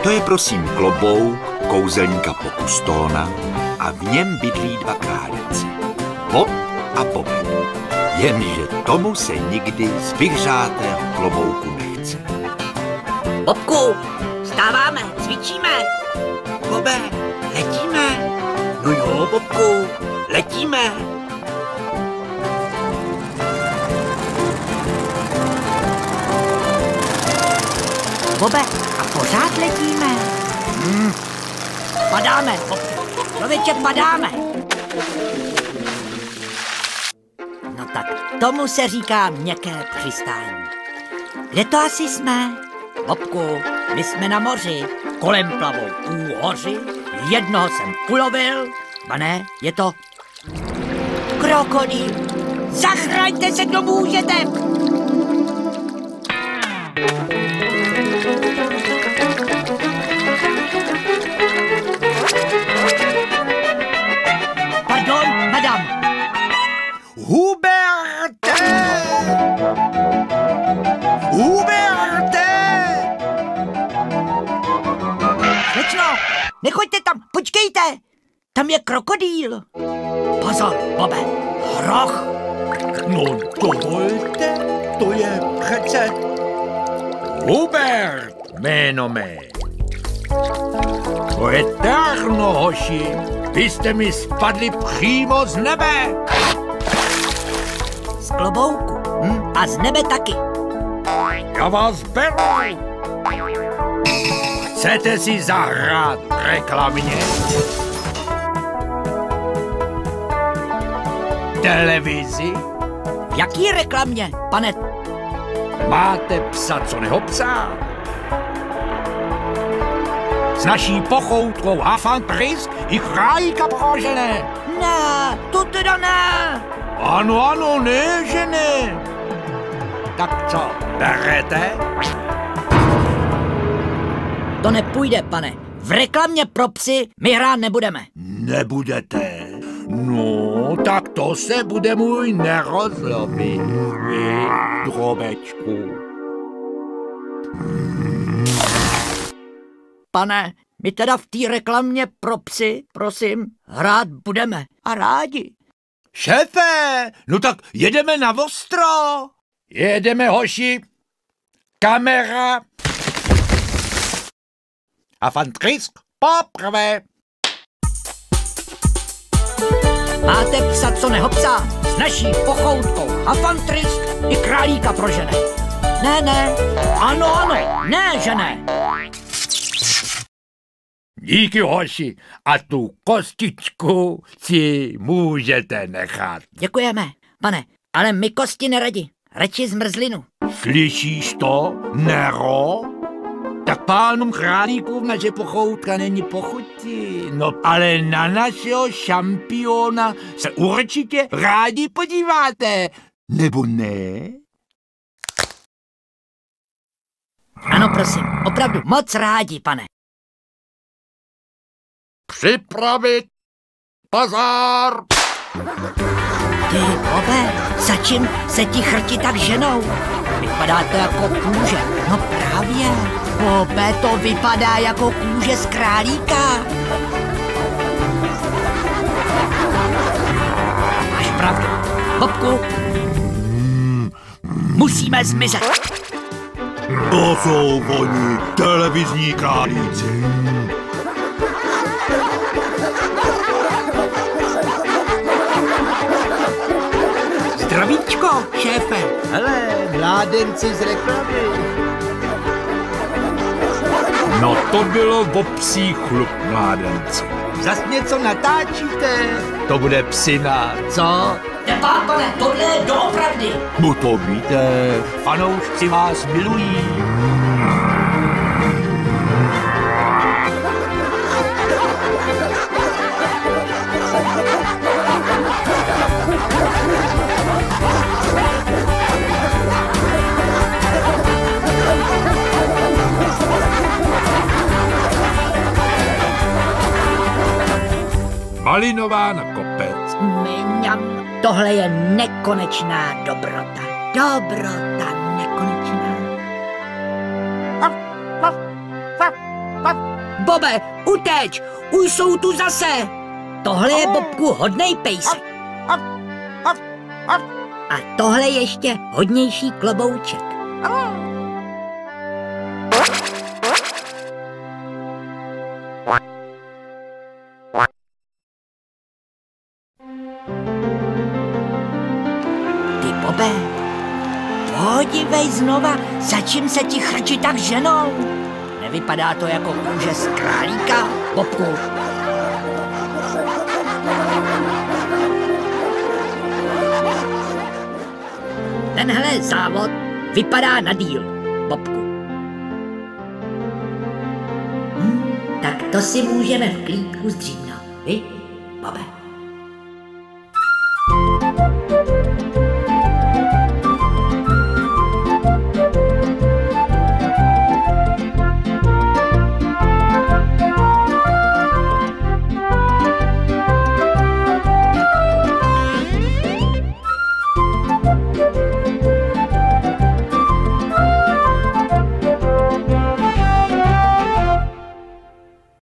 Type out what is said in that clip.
To je prosím klobouk kouzelníka Pokustóna a v něm bydlí dva králíci, Bob a Bobek. Jenže tomu se nikdy z vyhřátého klobouku nechce. Bobku, vstáváme, cvičíme. Bobe, letíme. No jo, Bobku, letíme. Bobe, a pořád letíme. Padáme, Bobku, člověče, padáme. No tak, tomu se říká měkké přistání. Kde to asi jsme? Bobku, my jsme na moři, kolem plavou úhoři, jednoho jsem ulovil, a ne, je to krokodýl. Zachraňte se, kdo můžete! Pardon, madam. Huberte! Huberte! Slečno, nechoďte tam, počkejte! Tam je krokodýl. Pozor, Bobe, hroch. No dovolte, to je přece Hubert, jméno mé. To je trhno, hoši. Vy jste mi spadli přímo z nebe. Z klobouku. A z nebe taky. Já vás beru. Chcete si zahrát reklamně? Televizi? V jaký reklamě, pane? Máte psa, co nehopsá? S naší pochoutkou Hafantrysk i králíka prožené. Ne, to teda ne. Ano, ne, že ne. Tak co, berete? To nepůjde, pane. V reklamě pro psy my hrát nebudeme. Nebudete? No, tak to se bude můj nerozlobit, vy, drobečku. Pane, my teda v té reklamě pro psy, prosím, hrát budeme. A rádi. Šéfe, no tak jedeme na ostro. Jedeme, hoši. Kamera. Hafantrysk, poprvé. Máte psa, co nehopsá? S naší pochoutkou Hafantrysk i králíka prožene. Ne. Ano, ne, že ne. Díky, hoši. A tu kostičku si můžete nechat. Děkujeme, pane, ale my kosti neradi. Radši zmrzlinu. Slyšíš to, Nero? Tak pánům králíkům naše pochoutka není pochutí. No ale na našeho šampiona se určitě rádi podíváte. Nebo ne? Ano, prosím, opravdu moc rádi, pane. Připravit bazár! Ty, Bobe, za čím se ti chrti tak ženou? Vypadá to jako kůže. No právě, Bobe, to vypadá jako kůže z králíka. Máš pravdu. Bobku, musíme zmizet. To jsou oni, televizní králíci. Zdravíčko, šéfe. Hele, mládenci z reklamy. No to bylo o psí chlup, mládenci. Zas něco natáčíte? To bude psina, co? Nepá, pane, tohle je doopravdy. No to víte, fanoušci vás milují. Malinová na kopec. Mňam, tohle je nekonečná dobrota. Dobrota nekonečná. Bobe, uteč, už jsou tu zase. Tohle je, Bobku, hodnej pejsek. A tohle ještě hodnější klobouček. Ty, Bobe, podívej znova, za čím se ti chrči tak ženou. Nevypadá to jako kůže z králíka, Bobku? Tenhle závod vypadá na díl, Bobku. Tak to si můžeme v klídku zdřímnout, vy, Bobe?